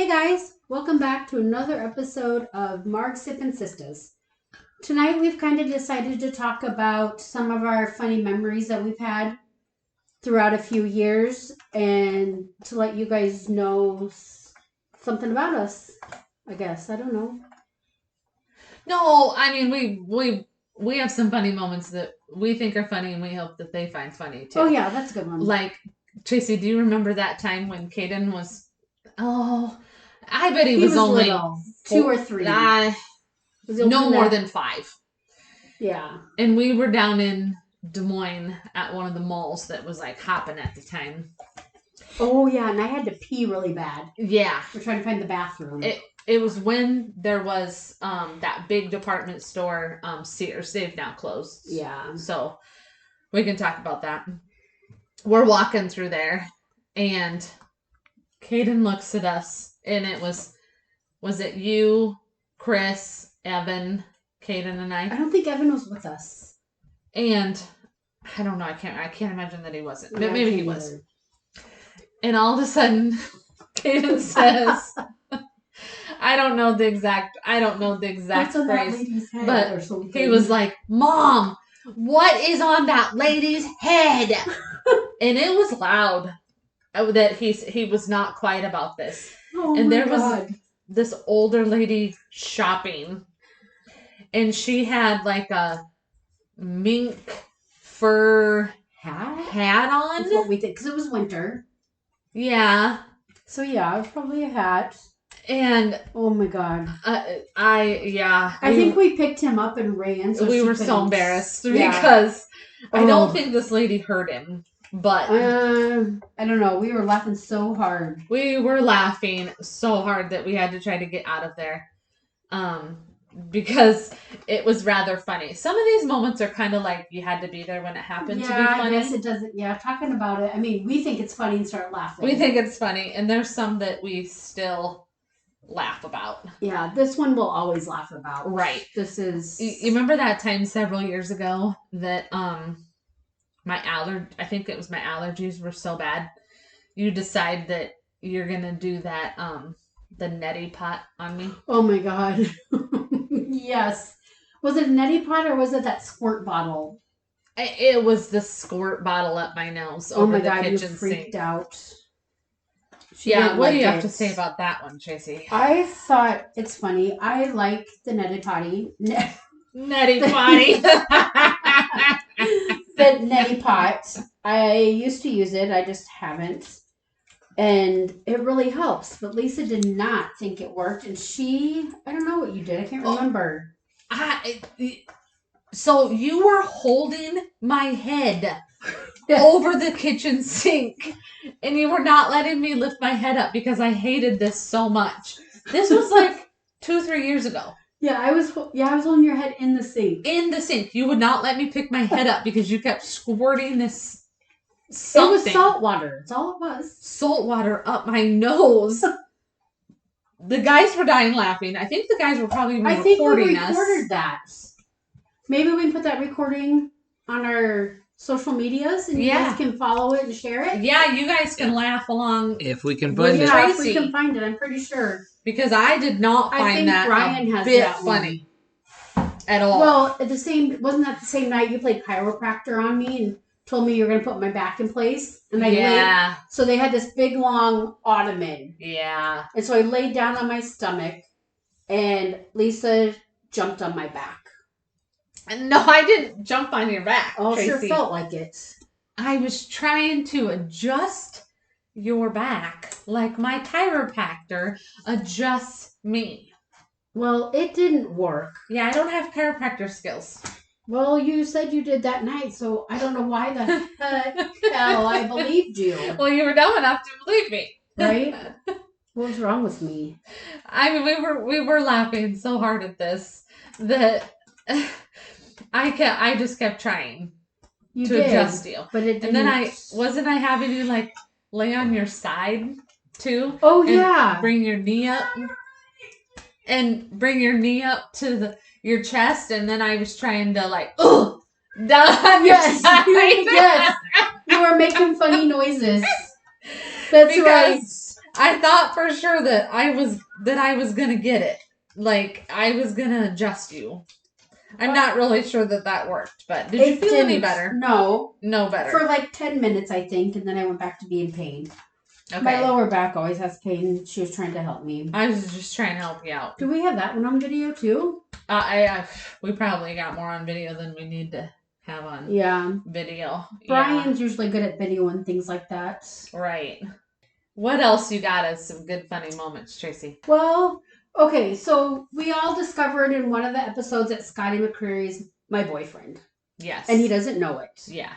Hey guys, welcome back to another episode of Marg Sip and Sistas. Tonight we've kind of decided to talk about some of our funny memories that we've had throughout a few years and to let you guys know something about us, I guess. I don't know. No, I mean we have some funny moments that we think are funny and we hope that they find funny too. Oh yeah, that's a good one. Like, Tracy, do you remember that time when Caden was I bet he was only little, 2 or 3. No more than 5. Yeah. And we were down in Des Moines at one of the malls that was like hopping at the time. Oh yeah, and I had to pee really bad. Yeah. We're trying to find the bathroom. It was when there was that big department store, Sears. They've now closed. Yeah. So we can talk about that. We're walking through there, and Caden looks at us, and it was it you, Chris, Evan, Caden, and I? I don't think Evan was with us. And I don't know. I can't imagine that he wasn't. Yeah, Maybe he was. And all of a sudden, Caden says, I don't know the exact phrase, but he was like, "Mom, what is on that lady's head?" And it was loud that he was not quiet about this. Oh, and there was this older lady shopping, and she had like a mink fur hat on. That's what we did, because it was winter. Yeah. So yeah, it was probably a hat. And oh my god, I think we picked him up and ran. So we were so embarrassed because I don't think this lady heard him, but I don't know. We were laughing so hard. We were laughing so hard that we had to try to get out of there, because it was rather funny. Some of these moments are kind of like you had to be there when it happened to be funny. I guess it doesn't. Yeah, talking about it. I mean, we think it's funny and start laughing. We think it's funny, and there's some that we still laugh about. Yeah, this one we'll always laugh about. Right. This is. You remember that time several years ago that I think it was my allergies were so bad. You decide that you're gonna do that the neti pot on me. Oh my god. Yes. Was it a neti pot or was it that squirt bottle? It was the squirt bottle up my nose over the kitchen sink. You freaked out. What do you have to say about that one, Tracy? I thought it's funny. I like the neti potty. Neti potty. The neti pot. I used to use it. I just haven't. And it really helps. But Lisa did not think it worked. And I don't know what you did. I can't remember. So you were holding my head over the kitchen sink. And you were not letting me lift my head up because I hated this so much. This was like 2-3 years ago. Yeah, I was holding your head in the sink. In the sink. You would not let me pick my head up because you kept squirting this something. It was salt water. That's all it was. Salt water up my nose. The guys were dying laughing. I think the guys were probably recording us. I think we recorded that. Maybe we can put that recording on our social medias and you guys can follow it and share it. Yeah, you guys can laugh along. If we can find it. Yeah, if we can find it, I'm pretty sure. Because I did not find that Brian has bit that funny at all. Well, wasn't that the same night you played chiropractor on me and told me you were going to put my back in place? And I laid, so they had this big, long ottoman. Yeah. And so I laid down on my stomach and Lisa jumped on my back. No, I didn't jump on your back. Oh, Tracy. Sure felt like it. I was trying to adjust your back like my chiropractor adjusts me. Well, it didn't work. Yeah, I don't have chiropractor skills. Well, you said you did that night, so I don't know why the hell I believed you. Well, you were dumb enough to believe me. Right? What was wrong with me? I mean, we were laughing so hard at this that I just kept trying to adjust you. But it didn't. And then I having you like lay on your side too. Oh yeah. Bring your knee up. And bring your knee up to your chest, and then I was trying to like, down yes, yes, you were making funny noises. That's right. I thought for sure that I was gonna get it. Like I was gonna adjust you. I'm not really sure that worked, but did you feel any better? No. No better. For like 10 minutes, I think, and then I went back to being pain. Okay. My lower back always has pain. She was trying to help me. I was just trying to help you out. Do we have that one on video too? We probably got more on video than we need to have on video. Brian's usually good at video and things like that. Right. What else you got as some good funny moments, Tracy? Well, okay, so we all discovered in one of the episodes that Scotty McCreery's my boyfriend. Yes. And he doesn't know it. Yeah.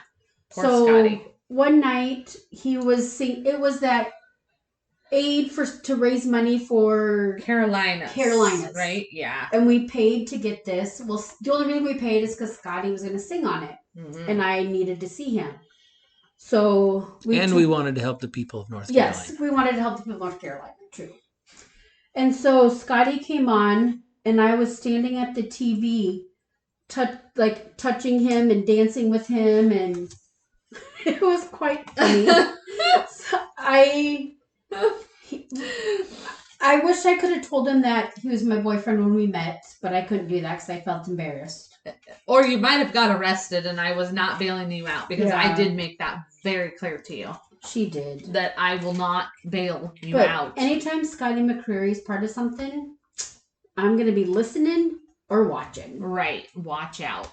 Poor Scotty. One night he was it was that aid to raise money for Carolinas, right? Yeah. And we paid to get this. Well, the only reason we paid is because Scotty was going to sing on it, and I needed to see him. So we wanted to help the people of North Carolina. Yes, we wanted to help the people of North Carolina. True. And so Scotty came on, and I was standing at the TV, touching him and dancing with him, and it was quite funny. So I wish I could have told him that he was my boyfriend when we met, but I couldn't do that because I felt embarrassed. Or you might have got arrested and I was not bailing you out because I did make that very clear to you. She did. That I will not bail you out. Anytime Scotty McCreery is part of something, I'm going to be listening or watching. Right. Watch out.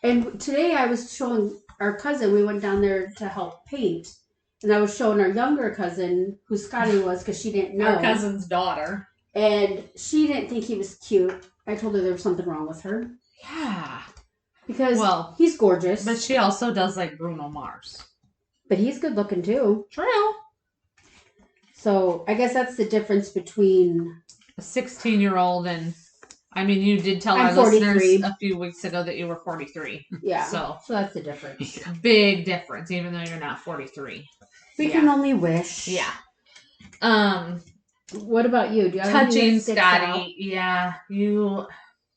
And today I was showing our cousin, we went down there to help paint. And I was showing our younger cousin who Scotty was because she didn't know. Our cousin's daughter. And she didn't think he was cute. I told her there was something wrong with her. Yeah. Because he's gorgeous. But she also does like Bruno Mars. But he's good looking too. True. So I guess that's the difference between a 16-year-old and... I mean, you did tell our listeners a few weeks ago that you were 43. Yeah. So that's the difference. Big difference, even though you're not 43. We can only wish. Yeah. What about you? Do you have touching Scotty? Yeah. You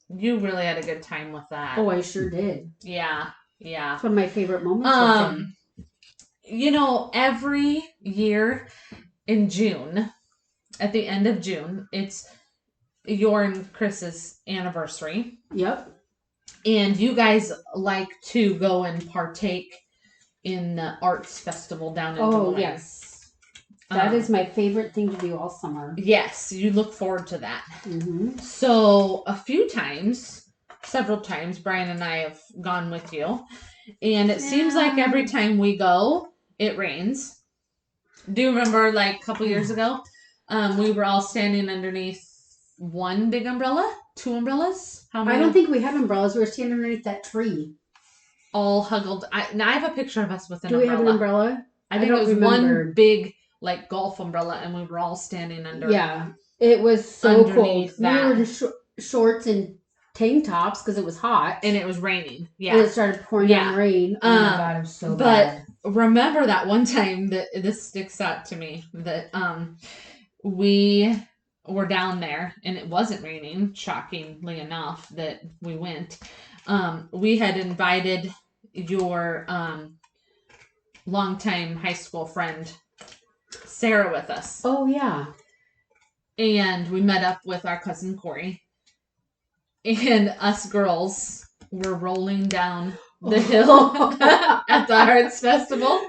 really had a good time with that. Oh, I sure did. Yeah. Yeah. It's one of my favorite moments with him. You know, every year in June, at the end of June, it's your and Chris's anniversary. Yep. And you guys like to go and partake in the arts festival down in Des Moines. Oh, yes. That is my favorite thing to do all summer. Yes, you look forward to that. Mm-hmm. So several times, Brian and I have gone with you. And it seems like every time we go, it rains. Do you remember like a couple years ago? We were all standing underneath one big umbrella? Two umbrellas? How many? I don't think we had umbrellas. We were standing underneath that tree. All huddled. Now I have a picture of us with an umbrella. Do we have an umbrella? I think it was one big like golf umbrella and we were all standing under. Yeah. It was so cold. That. We were in shorts and tank tops because it was hot. And it was raining. Yeah. And it started pouring down rain. Oh my God, it was so bad. But remember that one time that this sticks out to me that we were down there and it wasn't raining, shockingly enough that we went. We had invited your longtime high school friend Sarah with us. Oh yeah. And we met up with our cousin Corey. And us girls were rolling down the hill at the Arts Festival.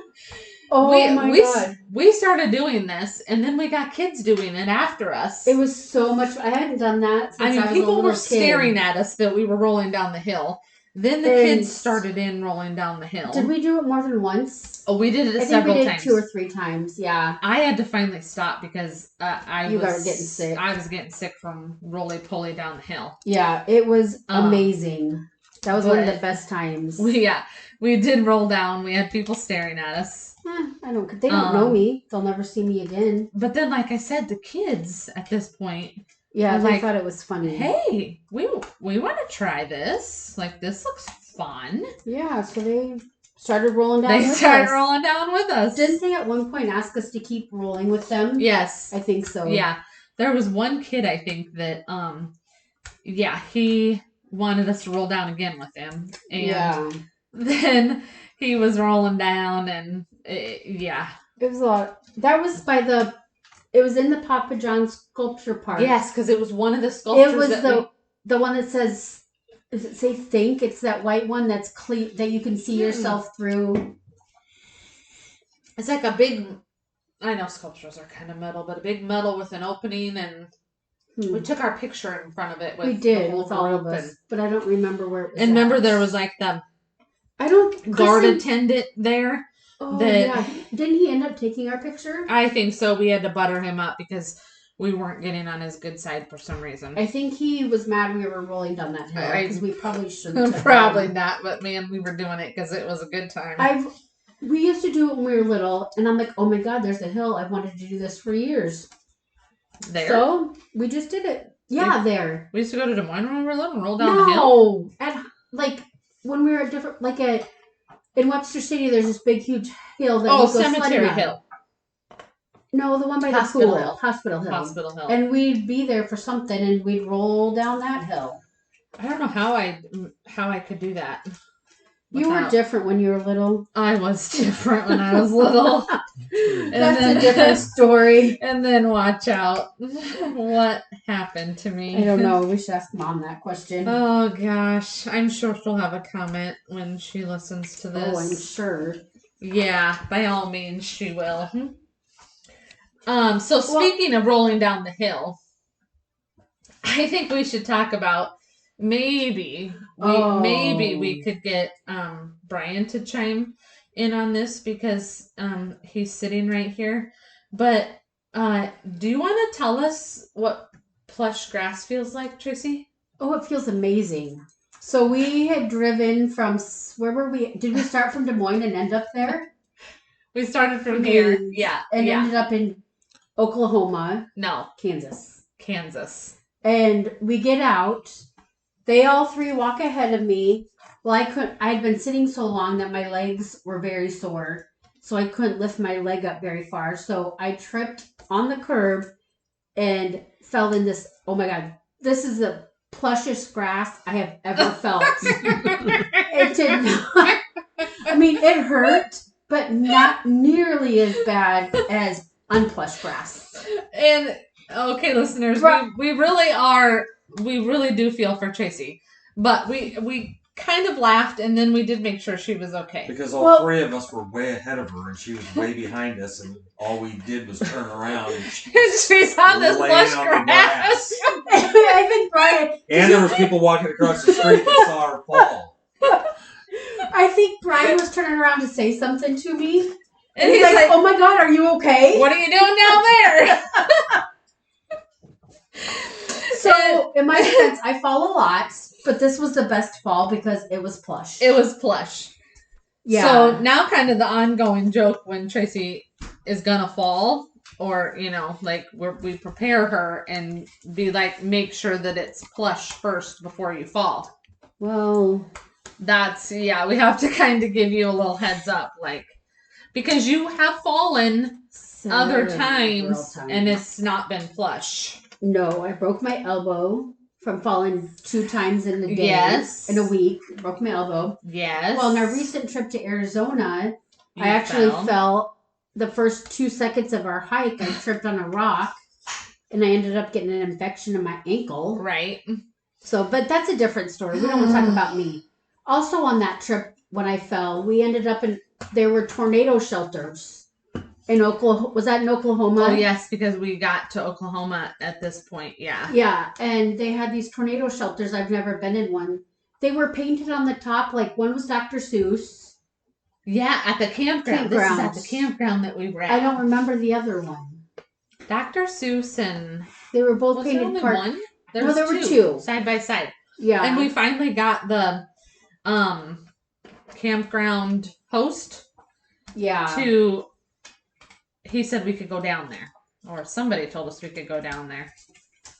Oh my God. We started doing this, and then we got kids doing it after us. It was so much. I hadn't done that since I was people were staring at us that we were rolling down the hill. Then the kids started rolling down the hill. Did we do it more than once? Oh, we did it several times. 2 or 3 times, yeah. I had to finally stop because you were getting sick. I was getting sick from roly-poly down the hill. Yeah, it was amazing. That was one of the best times. We did roll down. We had people staring at us. They don't know me. They'll never see me again. But then, like I said, the kids at this point... Yeah, they thought it was funny. Hey, we want to try this. Like, this looks fun. Yeah, so they started rolling down with us. They started rolling down with us. Didn't they at one point ask us to keep rolling with them? Yes. I think so. Yeah. There was one kid, I think, that, he wanted us to roll down again with him. And then he was rolling down and, It was a lot. That was by the It was in the Papa John Sculpture Park. Yes, because it was one of the sculptures. It was the one that says, does it say think? It's that white one that's clean, that you can see yourself through. It's like a big, I know sculptures are kind of metal, but a big metal with an opening, and we took our picture in front of it. We did, with all of us, but I don't remember where it was. And remember, there was like the guard attendant there. Oh, yeah. Didn't he end up taking our picture? I think so. We had to butter him up because we weren't getting on his good side for some reason. I think he was mad we were rolling down that hill because we probably shouldn't have. Probably not, but man, we were doing it because it was a good time. We used to do it when we were little, and I'm like, oh my God, there's a hill. I've wanted to do this for years. There? So we just did it. Yeah, there. We used to go to Des Moines when we were little and roll down the hill? No. When we were at in Webster City, there's this big, huge hill that you go Cemetery Hill. No, the one by Hospital the pool. Hill. Hospital Hill. And we'd be there for something, and we'd roll down that hill. I don't know how I could do that. You were different when you were little. I was different when I was little. That's a different story. And then watch out. What happened to me? I don't know. We should ask Mom that question. Oh, gosh. I'm sure she'll have a comment when she listens to this. Oh, I'm sure. Yeah, by all means, she will. So speaking of rolling down the hill, I think we should talk about maybe we could get Brian to chime in on this because he's sitting right here. But do you want to tell us what plush grass feels like, Tracy? Oh, it feels amazing. So we had driven from, where were we? Did we start from Des Moines and end up there? We started from here. Yeah. And ended up in Oklahoma. No. Kansas. And we get out. They all three walk ahead of me. Well, I'd been sitting so long that my legs were very sore. So I couldn't lift my leg up very far. So I tripped on the curb and fell in this. Oh my God. This is the plushest grass I have ever felt. It did not. I mean, it hurt, but not nearly as bad as unplush grass. And okay, listeners, we really do feel for Tracy, but we kind of laughed, and then we did make sure she was okay. Because all three of us were way ahead of her, and she was way behind us, and all we did was turn around, and she's on this lush grass. I think Brian... And there was people walking across the street that saw her fall. I think Brian was turning around to say something to me. And he's like, oh my God, are you okay? What are you doing down there? So, in my defense, I fall a lot, but this was the best fall because it was plush. It was plush. Yeah. So, now kind of the ongoing joke when Tracy is going to fall, or, we prepare her and be like, make sure that it's plush first before you fall. Well, we have to kind of give you a little heads up, because you have fallen other times and it's not been plush. No, I broke my elbow from falling 2 times in a day. Yes. In a week. Broke my elbow. Yes. Well, on our recent trip to Arizona, I actually fell the first 2 seconds of our hike. I tripped on a rock and I ended up getting an infection in my ankle. Right. So, but that's a different story. We don't want to talk about me. Also on that trip, when I fell, we ended up there were tornado shelters. In Oklahoma, was that in Oklahoma? Oh, yes, because we got to Oklahoma at this point, yeah. Yeah, and they had these tornado shelters. I've never been in one. They were painted on the top, one was Dr. Seuss. Yeah, at the campground. This is at the campground that we were at. I don't remember the other one. Dr. Seuss and... They were both painted. There only one? There were two. Side by side. Yeah. And we finally got the campground host. Yeah. He said we could go down there. Or somebody told us we could go down there.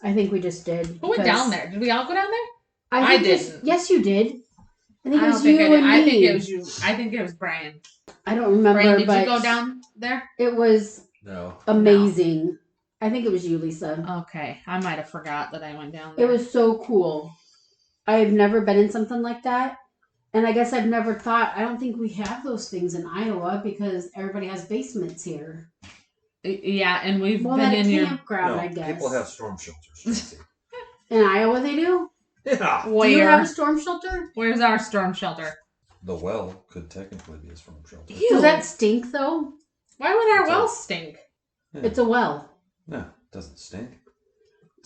I think we just did. Who went down there? Did we all go down there? I didn't. Yes, you did. I think it was you and me. I think it was you. I think it was Brian. I don't remember. Brian, did you go down there? It was amazing. No. I think it was you, Lisa. Okay. I might have forgot that I went down there. It was so cool. I've never been in something like that. And I guess I've never thought, I don't think we have those things in Iowa because everybody has basements here. Yeah, and we've Well, been that in your campground, I guess. People have storm shelters. In Iowa, they do? Yeah. Do you have a storm shelter? Where's our storm shelter? The well could technically be a storm shelter. Ew. Does that stink, though? Why would our well stink? Yeah. It's a well. No, it doesn't stink.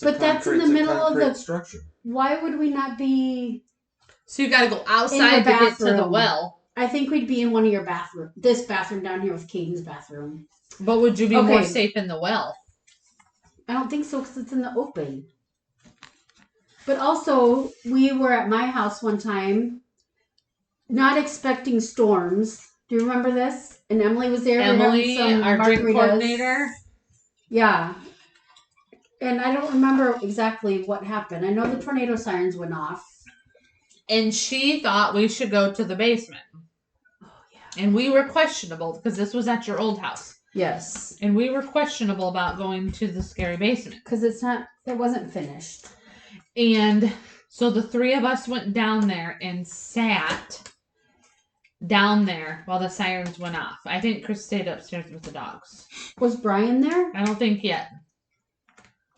But that's in the middle of the structure. Why would we not be? So you got to go outside to get to the well. I think we'd be in one of your bathroom. This bathroom down here with Caden's bathroom. But would you be more safe in the well? I don't think so because it's in the open. But also, we were at my house one time, not expecting storms. Do you remember this? And Emily was there. Emily, our drink coordinator. Yeah. And I don't remember exactly what happened. I know the tornado sirens went off. And she thought we should go to the basement. Oh, yeah. And we were questionable because this was at your old house. Yes. And we were questionable about going to the scary basement. Because it wasn't finished. And so the three of us went down there and sat down there while the sirens went off. I think Chris stayed upstairs with the dogs. Was Brian there? I don't think yet.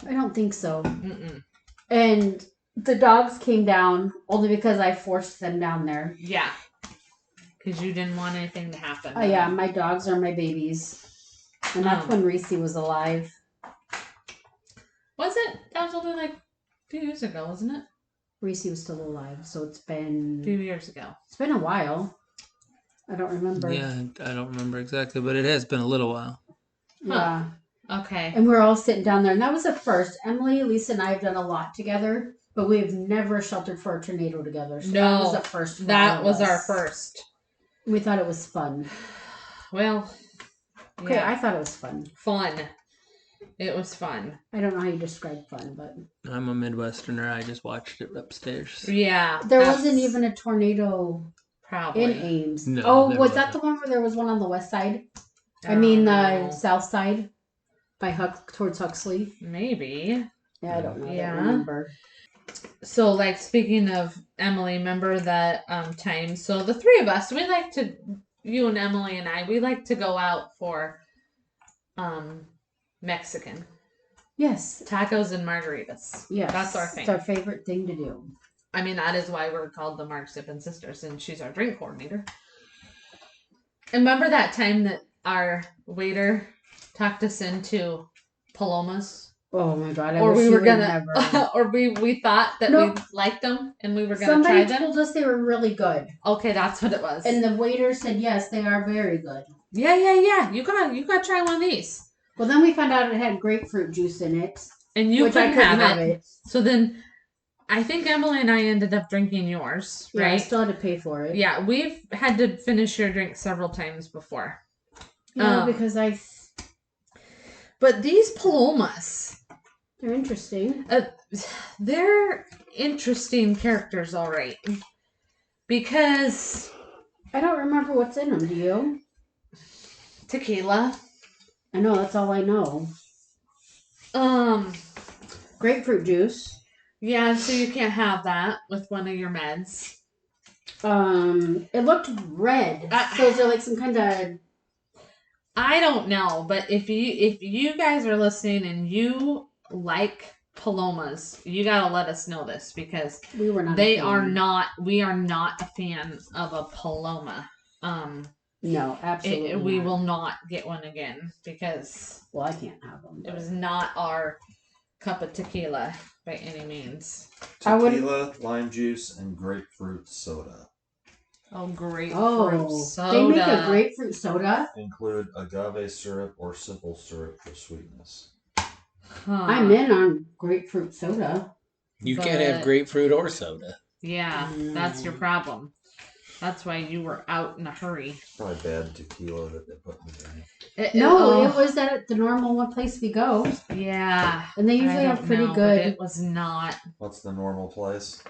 I don't think so. Mm-mm. And the dogs came down only because I forced them down there. Yeah. Because you didn't want anything to happen. Oh, yeah. My dogs are my babies. And that's when Reese was alive. Was it? That was only like a few years ago, wasn't it? Reese was still alive, so it's been... A few years ago. It's been a while. I don't remember. Yeah, I don't remember exactly, but it has been a little while. Yeah. Okay. And we're all sitting down there. And that was the first. Emily, Lisa, and I have done a lot together, but we have never sheltered for a tornado together. So that was the first. That was our first. We thought it was fun. Well... Okay, yeah. I thought it was fun. Fun. It was fun. I don't know how you describe fun, but... I'm a Midwesterner. I just watched it upstairs. Yeah. There wasn't even a tornado probably in Ames. No, was that the one where there was one on the west side? I mean, the south side by towards Huxley. Maybe. Yeah, I don't know. Yeah. I don't remember. So, like, speaking of Emily, remember that time? So the three of us, we like to... You and Emily and I, we like to go out for Mexican. Yes. Tacos and margaritas. Yes. That's our thing. It's our favorite thing to do. I mean, that is why we're called the Mark Sippin Sisters, and she's our drink coordinator. And remember that time that our waiter talked us into Palomas? Oh my God. Or we were gonna, or we thought that we liked them and we were gonna try them. Somebody told us they were really good. Okay, that's what it was. And the waiter said, yes, they are very good. Yeah. You gotta try one of these. Well, then we found out it had grapefruit juice in it. And you couldn't have it. it. So then I think Emily and I ended up drinking yours, right? Yeah, I still had to pay for it. Yeah, we've had to finish your drink several times before. Yeah, because But these Palomas... They're interesting. They're interesting characters, all right. Because... I don't remember what's in them, do you? Tequila. I know, that's all I know. Grapefruit juice. Yeah, so you can't have that with one of your meds. It looked red. So is there like some kind of... I don't know, but if you guys are listening and you like Palomas, you gotta let us know this because we are not a fan of a Paloma. No, absolutely we will not get one again because I can't have them. It was not our cup of tequila by any means. Tequila, lime juice, and grapefruit soda. Oh, grapefruit soda. They make a grapefruit soda? Include agave syrup or simple syrup for sweetness. I'm in on grapefruit soda. You can't have grapefruit or soda. Yeah, that's your problem. That's why you were out in a hurry. Probably bad tequila that they put in the drink. It was at the normal one place we go. Yeah. And they usually have pretty good. It was not. What's the normal place?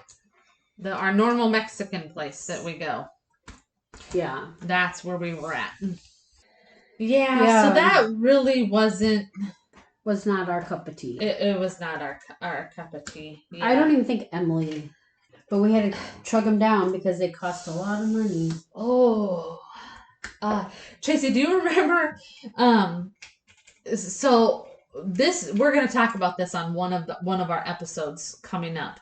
Our normal Mexican place that we go. Yeah. That's where we were at. Yeah. So that really was not our cup of tea. It was not our cup of tea. Yeah. I don't even think Emily, but we had to chug them down because they cost a lot of money. Oh, Tracy, do you remember So we're going to talk about this on one of our episodes coming up.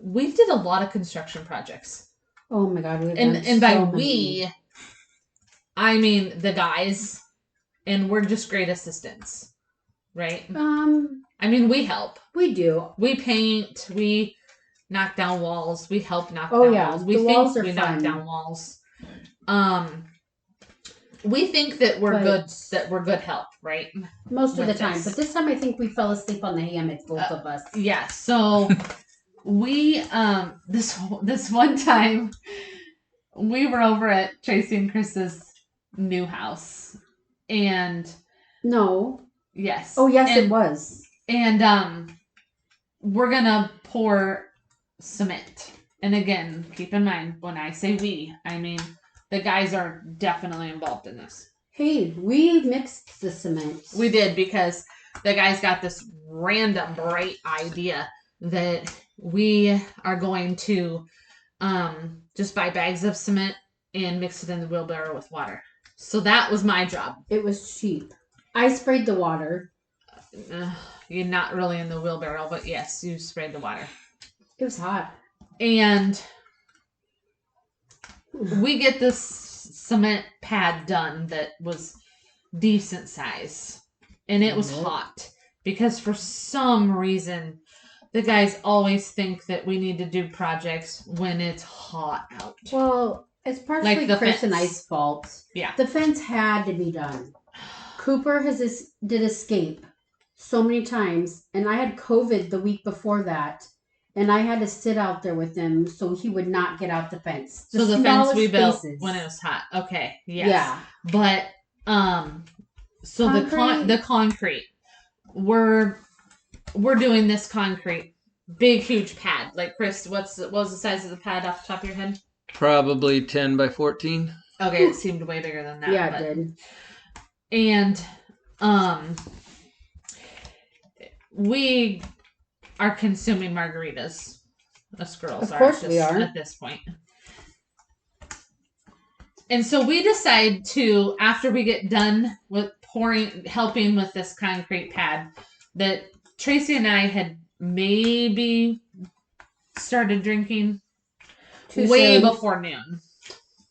We did a lot of construction projects. Oh my God, and by we, I mean the guys, and we're just great assistants, right? I mean, we help. We do. We paint. We knock down walls. We help knock down walls. We think we knock down walls. We think that we're good. That we're good help, right? Most of the time, but this time I think we fell asleep on the hammock, both of us. Yeah. So we this one time we were over at Tracy and Chris's new house, and yes. Oh yes, it was. And we're gonna pour cement. And again, keep in mind, when I say we, I mean the guys are definitely involved in this. Hey, we mixed the cement. We did, because the guys got this random bright idea that we are going to just buy bags of cement and mix it in the wheelbarrow with water. So that was my job. It was cheap. I sprayed the water. You're not really in the wheelbarrow, but yes, you sprayed the water. It was hot. And we get this cement pad done that was decent size. And it was hot. Because for some reason, the guys always think that we need to do projects when it's hot out. Well, it's partially like Chris and I's fault. Yeah. The fence had to be done. Cooper did escape so many times, and I had COVID the week before that, and I had to sit out there with him so he would not get out the fence. So the fence we built when it was hot. Okay. Yes. Yeah. But so the concrete, we're doing this concrete, big huge pad. Like, Chris, what was the size of the pad off the top of your head? Probably 10 by 14. Okay, it seemed way bigger than that. Yeah, it did. And we are consuming margaritas. Us girls of course we are at this point. And so we decide to, after we get done with helping with this concrete pad, that Tracy and I had maybe started drinking way before noon.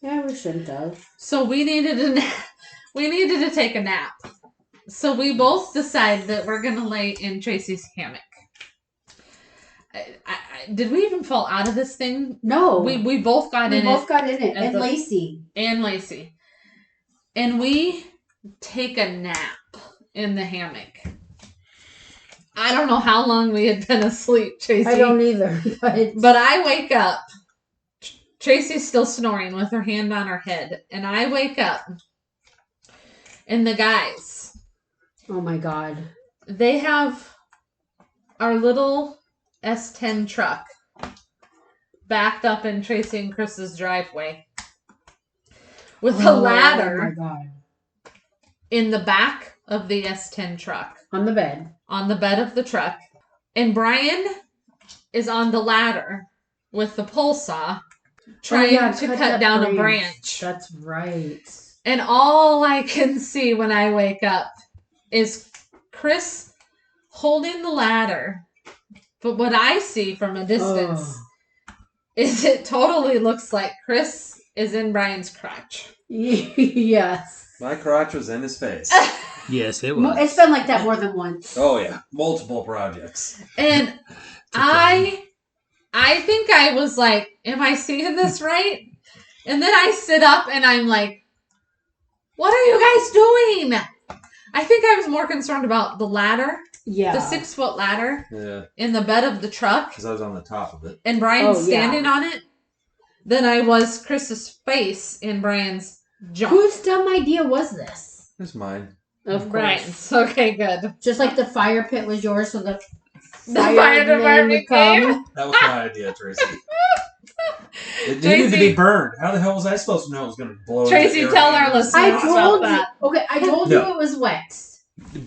Yeah, we shouldn't have. So we needed to take a nap. So we both decide that we're going to lay in Tracy's hammock. Did we even fall out of this thing? No. We both got in it. We both got in it. And Lacey. And we take a nap in the hammock. I don't know how long we had been asleep, Tracy. I don't either. But I wake up. Tracy's still snoring with her hand on her head. And I wake up. And the guys. Oh my God. They have our little S10 truck backed up in Tracy and Chris's driveway with a ladder in the back of the S10 truck. On the bed of the truck. And Brian is on the ladder with the pole saw trying to cut down a branch. That's right. And all I can see when I wake up is Chris holding the ladder. But what I see from a distance is it totally looks like Chris is in Brian's crotch. Yes. My crotch was in his face. Yes, it was. It's been like that more than once. Oh, yeah. Multiple projects. And I think I was like, am I seeing this right? And then I sit up and I'm like, what are you guys doing? I think I was more concerned about the ladder. Yeah. The 6-foot ladder in the bed of the truck. Because I was on the top of it. And Brian standing on it. Than I was Chris's face in Brian's junk. Whose dumb idea was this? It's mine. Of Brian's. Okay, good. Just like the fire pit was yours, so the fire department came. That was my idea, Tracy. It needed to be burned. How the hell was I supposed to know it was going to blow? Tracy, tell our listeners about that. Okay, I told you it was wet.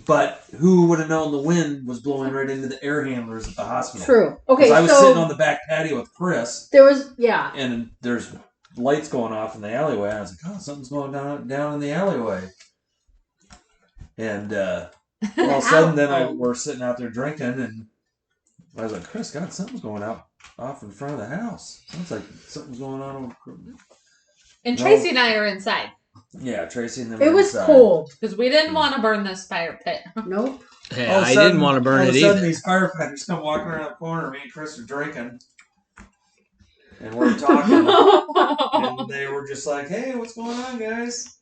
But who would have known the wind was blowing right into the air handlers at the hospital? True. Okay, I was sitting on the back patio with Chris. There was, and there's lights going off in the alleyway. And I was like, oh, something's going down in the alleyway. And all of a sudden, then we're sitting out there drinking, and I was like, Chris, God, something's going off in front of the house. Sounds like something's going on over. And Tracy and I are inside. Yeah, Tracy and them. It was cold because we didn't want to burn this fire pit. Nope. Yeah, I didn't want to burn it either. All of a sudden, these firefighters come walking around the corner. Me and Chris are drinking, and we're talking, and they were just like, "Hey, what's going on, guys?"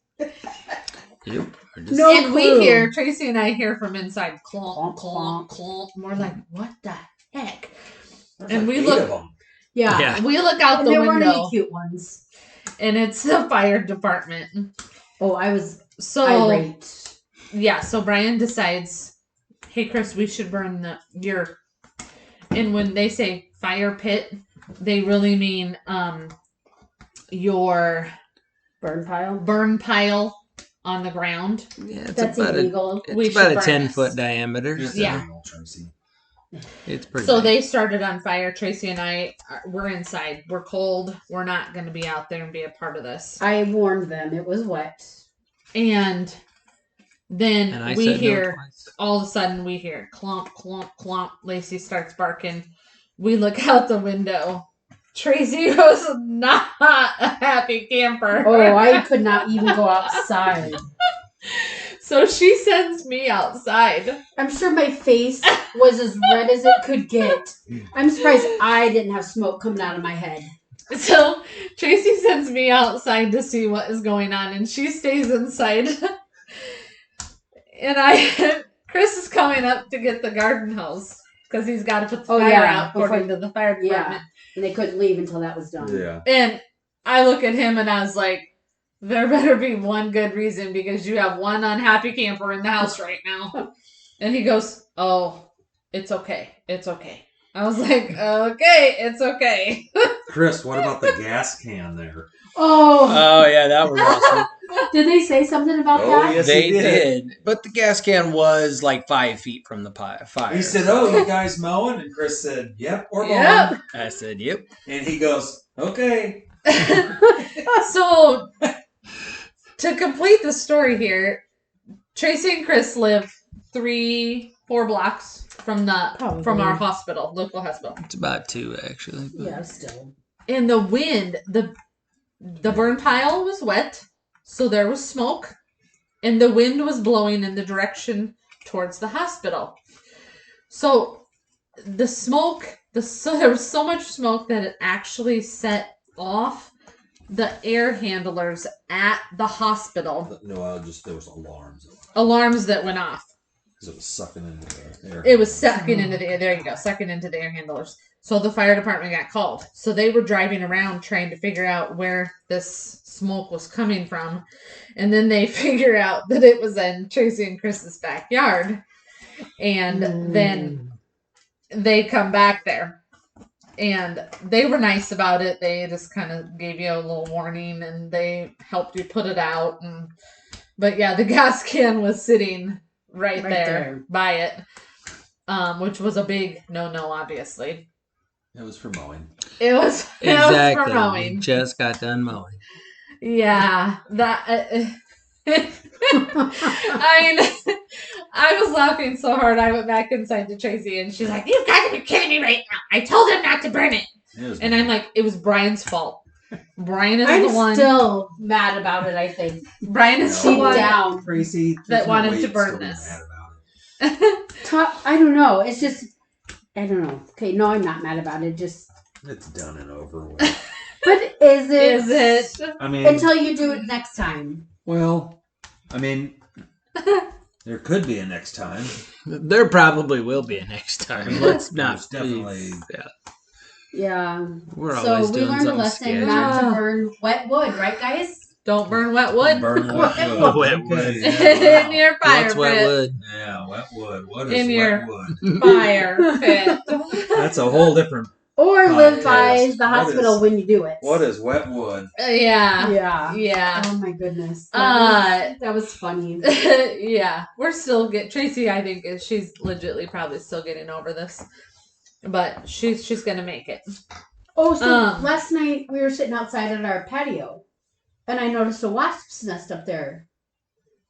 Yep. And we hear Tracy and I hear from inside, clonk, clonk, clonk. And we're like, "What the heck?" And we look. Yeah, we look out the window. There weren't any cute ones. And it's the fire department. Oh, I was irate. Yeah, so Brian decides, hey, Chris, we should burn your... And when they say fire pit, they really mean your... Burn pile on the ground. Yeah, that's illegal. It's about a 10-foot diameter. Yeah. It's pretty So big. they started on fire. Tracy and I, we're inside. We're cold. We're not going to be out there and be a part of this. I warned them. It was wet. And then we hear, no all of a sudden we hear clomp, clomp, clomp. Lacey starts barking. We look out the window. Tracy was not a happy camper. Oh, I could not even go outside. So she sends me outside. I'm sure my face was as red as it could get. I'm surprised I didn't have smoke coming out of my head. So Tracy sends me outside to see what is going on, and she stays inside. And Chris is coming up to get the garden hose because he's got to put the fire out according to the fire department. Yeah, and they couldn't leave until that was done. Yeah. And I look at him and I was like, there better be one good reason because you have one unhappy camper in the house right now. And he goes, oh, it's okay. It's okay. I was like, okay, it's okay. Chris, what about the gas can there? Oh, yeah, that was awesome. Did they say something about that? Yes, they did. But the gas can was like 5 feet from the fire. He said, oh, you guys mowing? And Chris said, yep, we're mowing. Yep. I said, yep. And he goes, okay. So, to complete the story here, Tracy and Chris live 3-4 blocks from our hospital, local hospital. It's about 2, actually. But. Yeah, still. In the wind, the burn pile was wet, so there was smoke, and the wind was blowing in the direction towards the hospital. So the smoke, there was so much smoke that it actually set off the air handlers at the hospital. No, there was alarms. Alarms that went off. Because it was sucking into the air. It was sucking into the air. There you go. Sucking into the air handlers. So the fire department got called. So they were driving around trying to figure out where this smoke was coming from. And then they figure out that it was in Tracy and Chris's backyard. And then they come back there. And they were nice about it. They just kind of gave you a little warning and they helped you put it out. But yeah, the gas can was sitting right there by it, which was a big no-no, obviously. It was for mowing. It was for mowing. We just got done mowing. Yeah, that. I mean, I was laughing so hard. I went back inside to Tracy, and she's like, "You've got to be kidding me right now! I told him not to burn it." And I'm like, "It was Brian's fault. Brian is the one." I'm still mad about it. I think Brian is the one down Tracy that wanted to burn this. I don't know. It's just I don't know. Okay, no, I'm not mad about it. Just it's done and over with. But is it? Is it? I mean, until you do it next time. Well, I mean, there could be a next time. There probably will be a next time. Let's not definitely. Yeah. We're always doing we learned a lesson not to burn wet wood, right, guys? Don't burn wet wood. Burn wet wood. Wet wood. In your fire What's pit. wet wood? Yeah, wet wood. What is In your wet wood? Fire pit. That's a whole different. Or live by the hospital when you do it. What is wet wood? Yeah. Yeah. Yeah. Oh my goodness. That was funny. Yeah. We're still Tracy, I think, she's legitimately probably still getting over this. But she's gonna make it. Oh, so last night we were sitting outside at our patio, and I noticed a wasp's nest up there.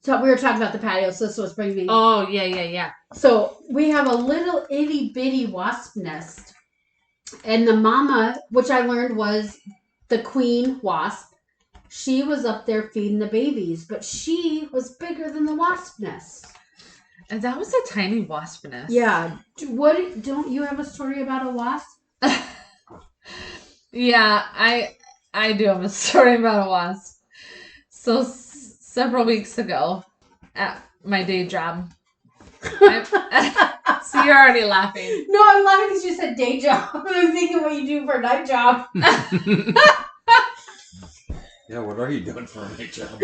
we were talking about the patio, so this was bringing me. Oh, yeah. So we have a little itty bitty wasp nest. And the mama, which I learned was the queen wasp, she was up there feeding the babies, but she was bigger than the wasp nest. And that was a tiny wasp nest. Yeah. Don't you have a story about a wasp? Yeah, I do have a story about a wasp. So several weeks ago at my day job, so you're already laughing. No, I'm laughing because you said day job. I'm thinking what you do for a night job. Yeah, what are you doing for a night job?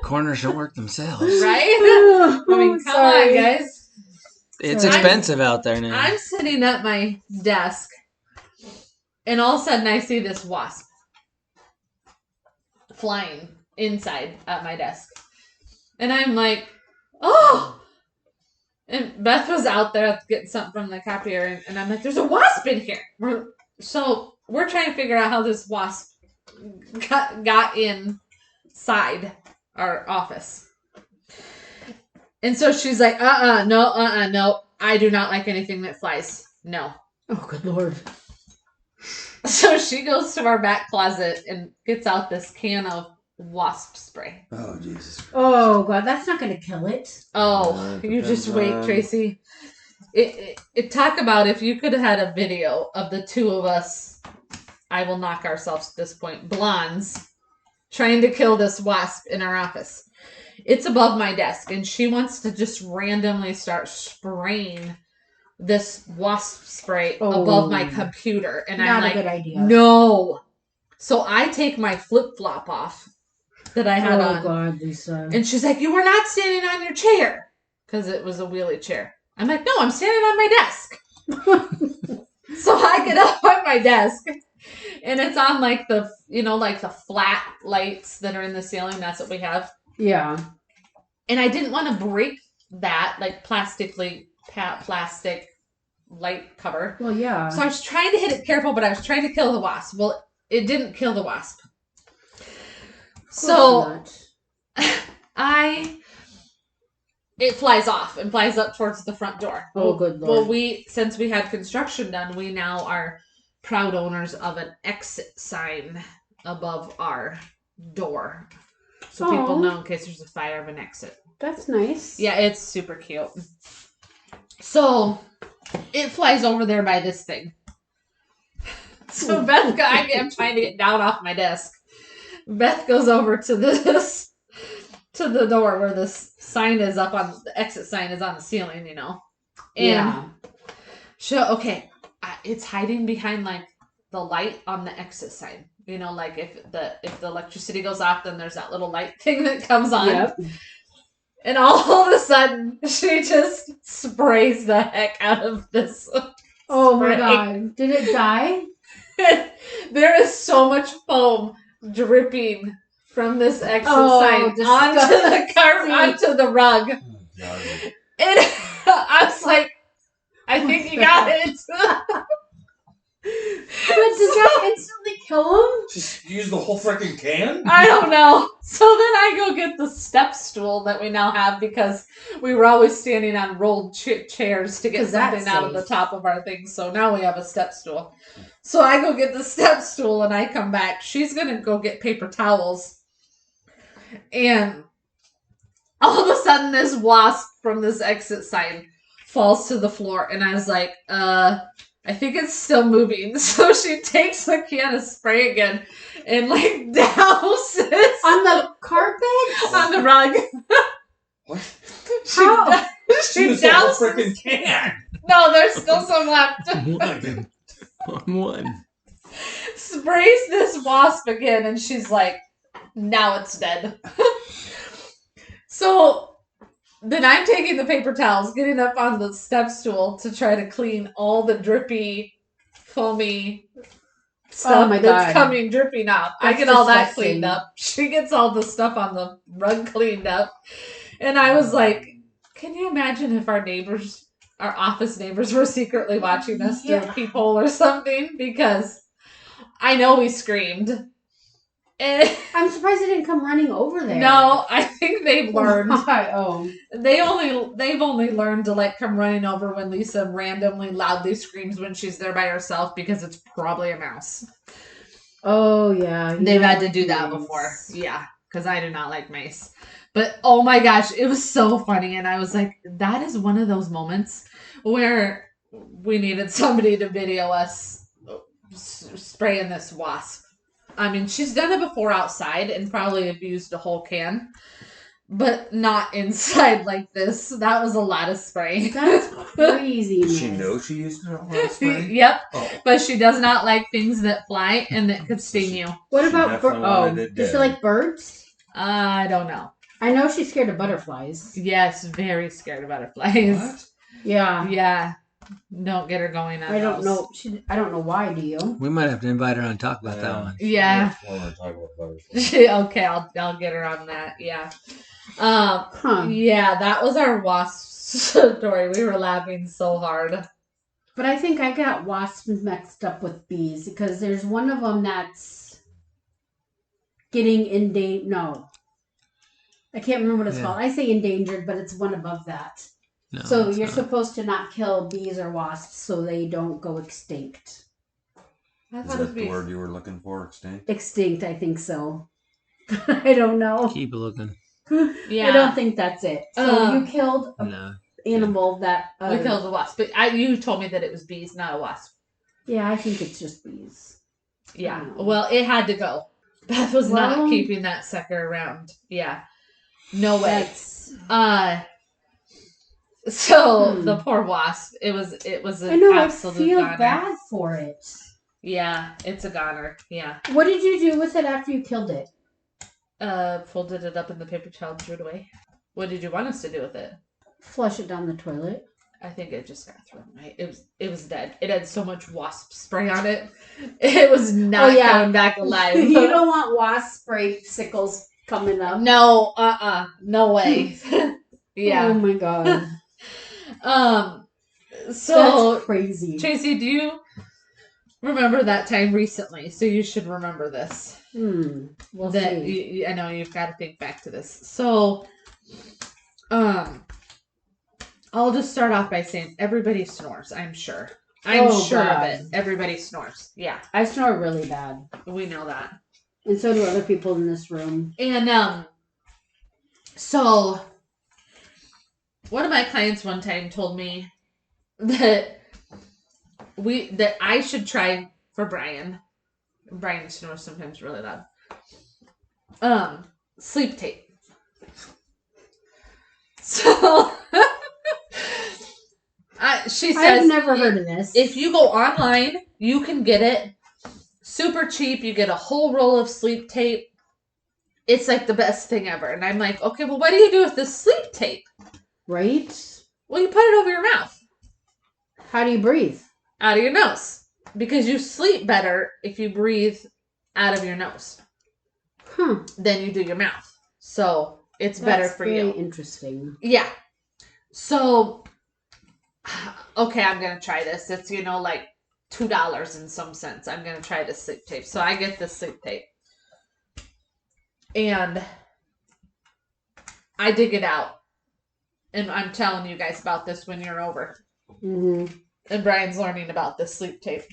Corners don't work themselves. Right? I mean, come on, guys. It's expensive out there now. I'm sitting at my desk, and all of a sudden I see this wasp flying inside at my desk. And I'm like, oh! And Beth was out there getting something from the copier, and I'm like, there's a wasp in here. So we're trying to figure out how this wasp got inside our office. And so she's like, no, I do not like anything that flies. No. Oh, good Lord. So she goes to our back closet and gets out this can of wasp spray. Oh, Jesus. Oh, God, that's not going to kill it. Oh, you just wait, Tracy. It talk about if you could have had a video of the two of us, I will knock ourselves at this point, blondes, trying to kill this wasp in our office. It's above my desk, and she wants to just randomly start spraying this wasp spray above my computer. And I'm like, not a good idea. No. So I take my flip-flop off that I had on. Oh, God, Lisa. And she's like, you were not standing on your chair. Because it was a wheelie chair. I'm like, no, I'm standing on my desk. So I get up on my desk. And it's on like the, like the flat lights that are in the ceiling. That's what we have. Yeah. And I didn't want to break that, like plastic light cover. Well, yeah. So I was trying to hit it careful, but I was trying to kill the wasp. Well, it didn't kill the wasp. So it flies off and flies up towards the front door. Oh, good Lord. Well, since we had construction done, we now are proud owners of an exit sign above our door. So people know in case there's a fire of an exit. That's nice. Yeah, it's super cute. So it flies over there by this thing. So Beth, I'm trying to get down off my desk. Beth goes over to the door where this sign is up on the exit sign is on the ceiling, And it's hiding behind like the light on the exit sign. Like if the electricity goes off, then there's that little light thing that comes on. Yep. And all of a sudden, she just sprays the heck out of this. Oh my God. Did it die? There is so much foam dripping from this exit sign onto the rug. Oh, and I was like, I think you got it. But did that instantly kill him? Just use the whole freaking can? I don't know. So then I go get the step stool that we now have because we were always standing on rolled chairs to get something out of the top of our thing. So now we have a step stool. So I go get the step stool and I come back. She's going to go get paper towels. And all of a sudden this wasp from this exit sign falls to the floor. And I was like, I think it's still moving. So she takes a can of spray again and like douses on the carpet? On the rug. What? She douses the freaking can. No, there's still some left. One. Sprays this wasp again and she's like, now it's dead. So then I'm taking the paper towels, getting up on the step stool to try to clean all the drippy, foamy stuff that's coming dripping off. I get all that cleaned up. She gets all the stuff on the rug cleaned up. And I was like, can you imagine if our office neighbors were secretly watching us through a peephole or something? Because I know we screamed. I'm surprised they didn't come running over there. No, I think they've learned. Oh. They've only learned to like come running over when Lisa randomly loudly screams when she's there by herself because it's probably a mouse. Oh yeah. They've had to do that before. Yeah, because I do not like mice. But oh my gosh, it was so funny, and I was like, that is one of those moments where we needed somebody to video us spraying this wasp. I mean, she's done it before outside and probably abused a whole can, but not inside like this. That was a lot of spray. That's crazy. Does she know she used a lot of spray? Yep, but she does not like things that fly and that could sting you. What about does she like birds? I don't know. I know she's scared of butterflies. Yes, very scared of butterflies. What? Yeah. Yeah. Don't get her going on I don't those. know. I don't know why. Do you? We might have to invite her on and talk about that one. Yeah. Okay, I'll get her on that. Yeah. Yeah, that was our wasp story. We were laughing so hard. But I think I got wasps mixed up with bees because there's one of them that's getting endangered. No. I can't remember what it's called. I say endangered, but it's one above that. No, so you're supposed to not kill bees or wasps so they don't go extinct. Is that the word you were looking for? Extinct? Extinct, I think so. I don't know. Keep looking. Yeah. I don't think that's it. So you killed an animal that... we killed a wasp. But you told me that it was bees, not a wasp. Yeah, I think it's just bees. Yeah. Well, it had to go. Beth was not keeping that sucker around. Yeah. No way. So the poor wasp, it was an absolute I feel goner. bad for it. Yeah, it's a goner. Yeah. What did you do with it after you killed it? Folded it up in the paper towel and threw it away. What did you want us to do with it? Flush it down the toilet. I think it just got thrown away. It was dead. It had so much wasp spray on it. It was not coming back alive. You don't want wasp spray sickles coming up. No, no way. Yeah. Oh my god. So that's crazy. Tracy, do you remember that time recently? So you should remember this. We'll see. I know you've got to think back to this. So, I'll just start off by saying everybody snores. I'm sure. I'm sure of it. Everybody snores. Yeah, I snore really bad. We know that, and so do other people in this room. And so one of my clients one time told me that I should try for Brian. Brian snores sometimes really loud. Sleep tape. So she says, I've never heard of this. If you go online, you can get it super cheap. You get a whole roll of sleep tape. It's like the best thing ever. And I'm like, okay, well, what do you do with this sleep tape? Right? Well, you put it over your mouth. How do you breathe? Out of your nose. Because you sleep better if you breathe out of your nose. Than you do your mouth. So it's better for you. Very interesting. Yeah. So, okay, I'm going to try this. It's, like $2 and some cents. I'm going to try this sleep tape. So I get this sleep tape. And I dig it out. And I'm telling you guys about this when you're over. And Brian's learning about this sleep tape.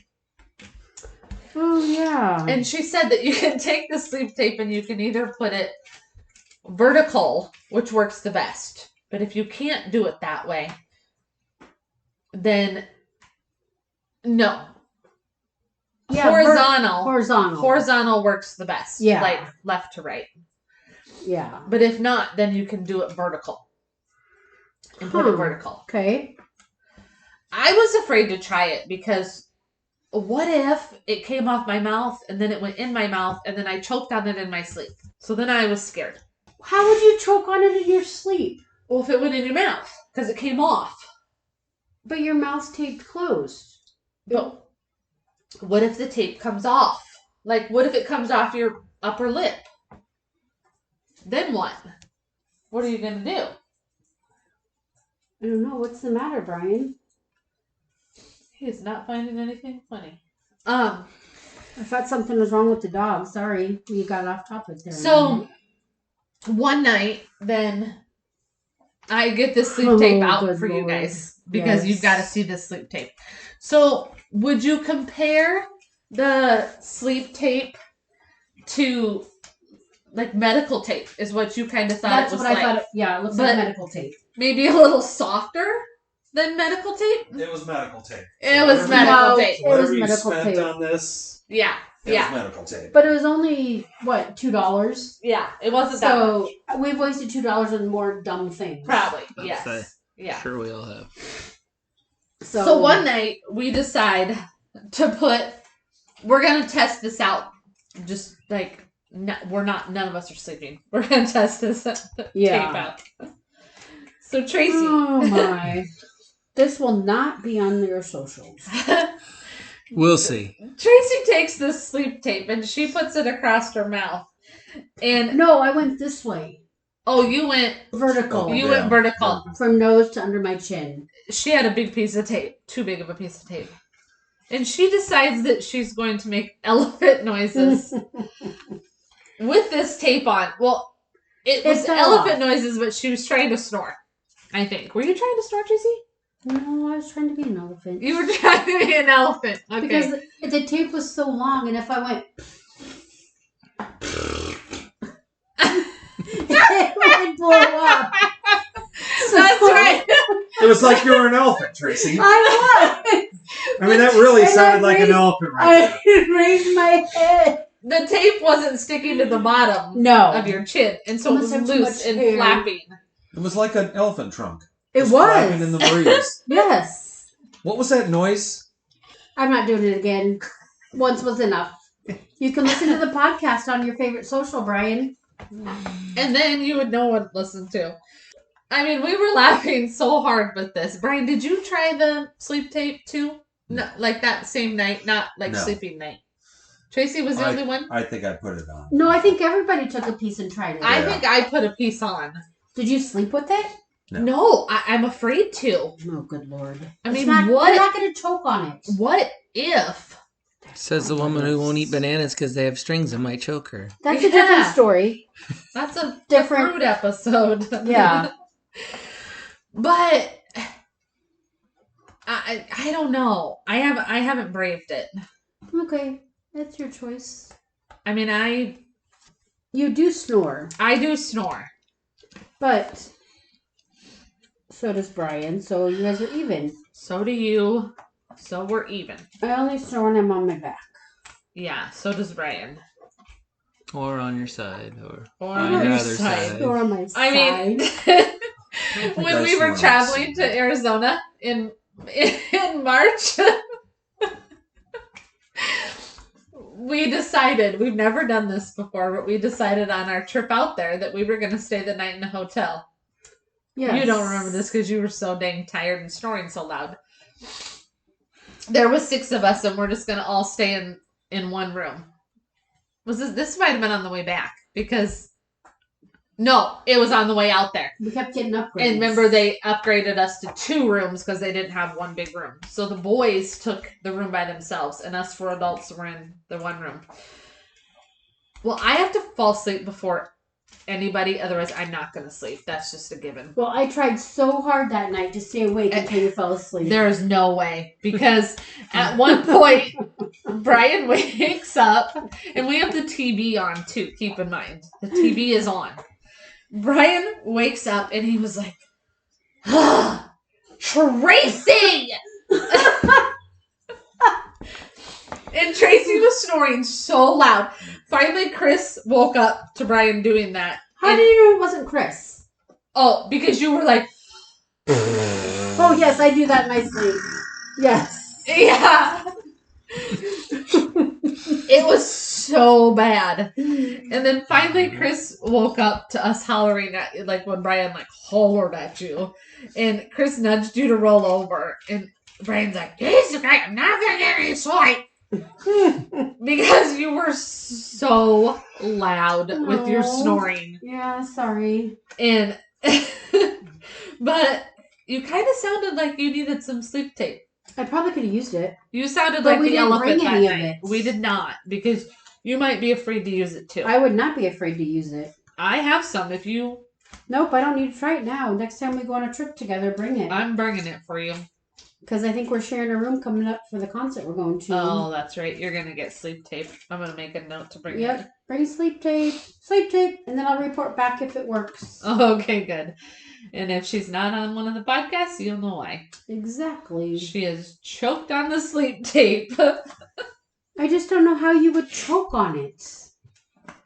Oh, yeah. And she said that you can take the sleep tape and you can either put it vertical, which works the best. But if you can't do it that way, then no. Yeah, Horizontal works the best. Yeah. Like left to right. Yeah. But if not, then you can do it vertical. And put it vertical. Okay. I was afraid to try it because what if it came off my mouth and then it went in my mouth and then I choked on it in my sleep? So then I was scared. How would you choke on it in your sleep? Well, if it went in your mouth, because it came off. But your mouth's taped closed. But what if the tape comes off? Like, what if it comes off your upper lip? Then what? What are you going to do? I don't know. What's the matter, Brian? He is not finding anything funny. I thought something was wrong with the dog. Sorry, we got off topic there. So one night, then I get this sleep tape out for you guys because you've got to see this sleep tape. So would you compare the sleep tape to like medical tape? Is what you kind of thought That's it was what like? I thought. Yeah, it looks like medical tape. Maybe a little softer than medical tape. It was medical tape. It was medical tape. It was Whatever you medical spent tape on this, Yeah, it was medical tape. But it was only what, $2? Yeah, it wasn't that much. So we've wasted $2 on more dumb things. Probably, I'd yes. say. Yeah. Sure, we all have. So one night we decide to we're gonna test this out. Just like none of us are sleeping. We're gonna test this tape out. So Tracy, oh my, this will not be on your socials. We'll see. Tracy takes this sleep tape and she puts it across her mouth. And no, I went this way. Oh, you went vertical. You went vertical. From nose to under my chin. She had a big piece of tape. Too big of a piece of tape. And she decides that she's going to make elephant noises with this tape on. Well, it was elephant noises, but she was trying to snore, I think. Were you trying to snore, Tracy? No, I was trying to be an elephant. You were trying to be an elephant. Okay. Because the tape was so long, and if I went... it would blow up. That's right. It was like you were an elephant, Tracy. I was. I mean, that really sounded like an elephant right there. I raised my head. The tape wasn't sticking to the bottom of your chin, and so it was loose and flapping. It was like an elephant trunk. It was. Flapping in the breeze. Yes. What was that noise? I'm not doing it again. Once was enough. You can listen to the podcast on your favorite social, Brian. And then you would know what to listen to. I mean, we were laughing so hard with this. Brian, did you try the sleep tape too? No, like that same night, not like sleeping night. Tracy was the only one? I think I put it on. No, I think everybody took a piece and tried it. I think I put a piece on. Did you sleep with it? No, I'm afraid to. Oh, good Lord. I mean, you're not going to choke on it. What if? Says the woman who won't eat bananas because they have strings and might choke her. That's a different story. That's a different fruit episode. Yeah. But I don't know. I haven't braved it. Okay, that's your choice. I mean, you do snore. I do snore, but so does Brian. So you guys are even. So do you. So we're even. I only snore when I'm on my back. Yeah. So does Brian. Or on your side, or on your other side. Or on my side. I mean, when we were traveling to Arizona in March, we decided, we've never done this before, but we decided on our trip out there that we were going to stay the night in a hotel. Yes. You don't remember this because you were so dang tired and snoring so loud. There was 6 of us, and we're just going to all stay in one room. This might have been on the way back, because no, it was on the way out there. We kept getting upgrades. And remember, they upgraded us to 2 rooms because they didn't have one big room. So the boys took the room by themselves, and us 4 adults were in the one room. Well, I have to fall asleep before anybody, otherwise I'm not going to sleep. That's just a given. Well, I tried so hard that night to stay awake until you fell asleep. There is no way, because at one point Brian wakes up, and we have the TV on too, keep in mind. The TV is on. Brian wakes up and he was like, Tracy! And Tracy was snoring so loud. Finally, Chris woke up to Brian doing that. How did you know it wasn't Chris? Oh, because you were like... Oh, yes, I do that in my sleep. Yes. Yeah. It was so bad. And then finally Chris woke up to us hollering at you, like when Brian hollered at you. And Chris nudged you to roll over. And Brian's like, "This is great. I'm not going to get any sleep." Because you were so loud with your snoring. Yeah, sorry. And but you kind of sounded like you needed some sleep tape. I probably could have used it. You sounded But like we the didn't elephant bring that any of night. it. We did not, because you might be afraid to use it too. I would not be afraid to use it. I have some. If you... Nope, I don't need to try it now. Next time we go on a trip together, bring it. I'm bringing it for you. Because I think we're sharing a room coming up for the concert we're going to. Oh, that's right. You're going to get sleep tape. I'm going to make a note to bring it. Bring sleep tape, and then I'll report back if it works. Okay, good. And if she's not on one of the podcasts, you'll know why. Exactly. She is choked on the sleep tape. I just don't know how you would choke on it.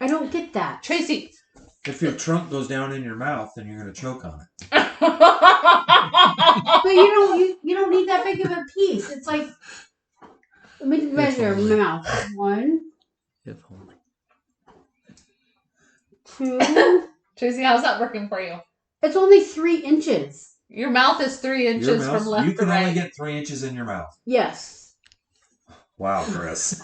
I don't get that. Tracy. If your trunk goes down in your mouth, then you're going to choke on it. But you don't need that big of a piece. It's like, let me measure my mouth. 1, If only. 2. Tracy, how's that working for you? It's only 3 inches. Your mouth is 3 inches from left you to can right. only get 3 inches in your mouth. Yes. Wow, Chris.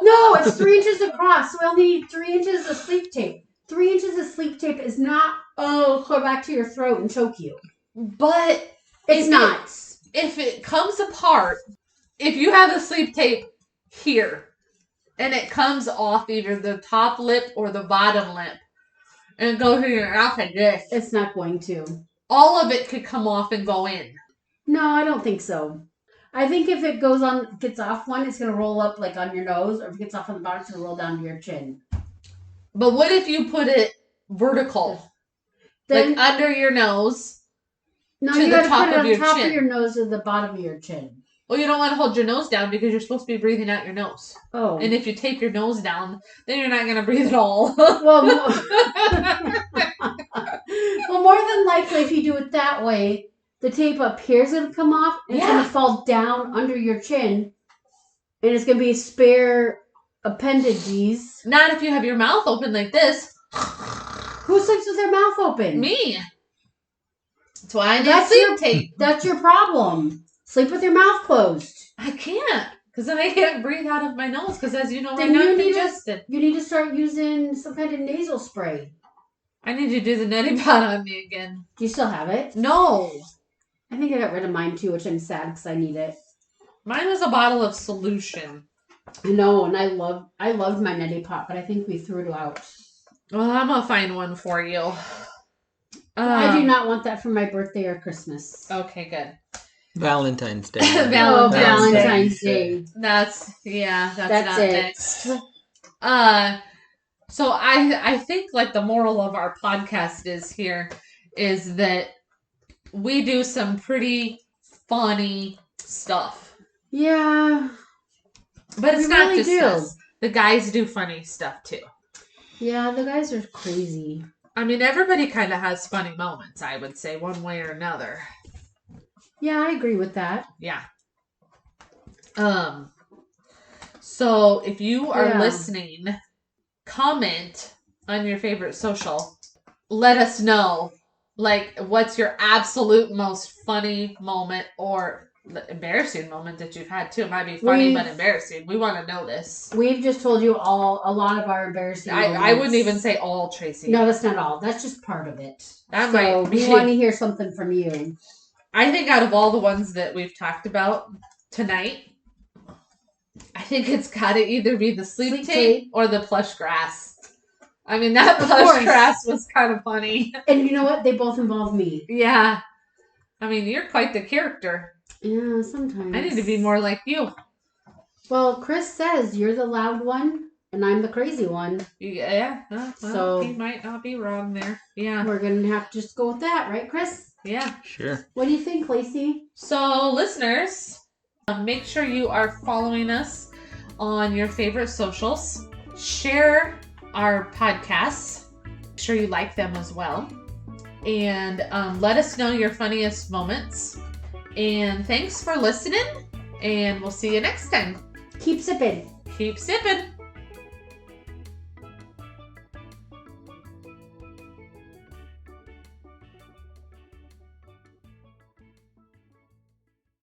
No, it's 3 inches across, so we only need 3 inches of sleep tape. 3 inches of sleep tape is not, go back to your throat and choke you. But It's not. If it comes apart, if you have the sleep tape here, and it comes off either the top lip or the bottom lip, and it goes in your mouth like this, It's not going to. all of it could come off and go in. No, I don't think so. I think if it gets off one, it's going to roll up like on your nose, or if it gets off on the bottom, it's going to roll down to your chin. But what if you put it vertical? Then, like under your nose? no, to you the got to top put it of on your top chin. of your nose to the bottom of your chin. Well, you don't want to hold your nose down because you're supposed to be breathing out your nose. Oh. And if you tape your nose down, then you're not going to breathe at all. Well, well, more than likely, if you do it that way, the tape up here is going to come off, and it's going to fall down under your chin, and it's going to be spare appendages. Not if you have your mouth open like this. Who sleeps with their mouth open? Me. That's why I need sleep tape. That's your problem. Sleep with your mouth closed. I can't. Because then I can't breathe out of my nose. Because as you know, Then I'm not you need congested. You need to start using some kind of nasal spray. I need to do the neti pot on me again. Do you still have it? No. I think I got rid of mine too, which I'm sad because I need it. Mine was a bottle of solution. I know, and I loved my neti pot, but I think we threw it out. Well, I'm going to find one for you. I do not want that for my birthday or Christmas. Okay, good. Valentine's Day. Valentine's Day. That's not it. next. So I think like the moral of our podcast is that we do some pretty funny stuff. Yeah. But it's We not really just do. us. The guys do funny stuff too. Yeah, the guys are crazy. I mean, everybody kind of has funny moments, I would say, one way or another. Yeah, I agree with that. Yeah. So if you are listening, comment on your favorite social. Let us know, like, what's your absolute most funny moment or embarrassing moment that you've had too. It might be funny but embarrassing. We want to know this. We've just told you a lot of our embarrassing moments. I wouldn't even say all, Tracy. No, that's not all. That's just part of it. That so might be. We want to hear something from you. I think out of all the ones that we've talked about tonight, I think it's got to either be the sleep tape or the plush grass. I mean, that plush grass was kind of funny. And you know what? They both involve me. Yeah. I mean, you're quite the character. Yeah, sometimes. I need to be more like you. Well, Chris says you're the loud one and I'm the crazy one. Yeah. Well, so he might not be wrong there. Yeah. We're going to have to just go with that, right, Chris? Yeah. Sure. What do you think, Lacey? So, listeners, make sure you are following us on your favorite socials. Share our podcasts. Make sure you like them as well. And let us know your funniest moments. And thanks for listening. And we'll see you next time. Keep sipping. Keep sipping.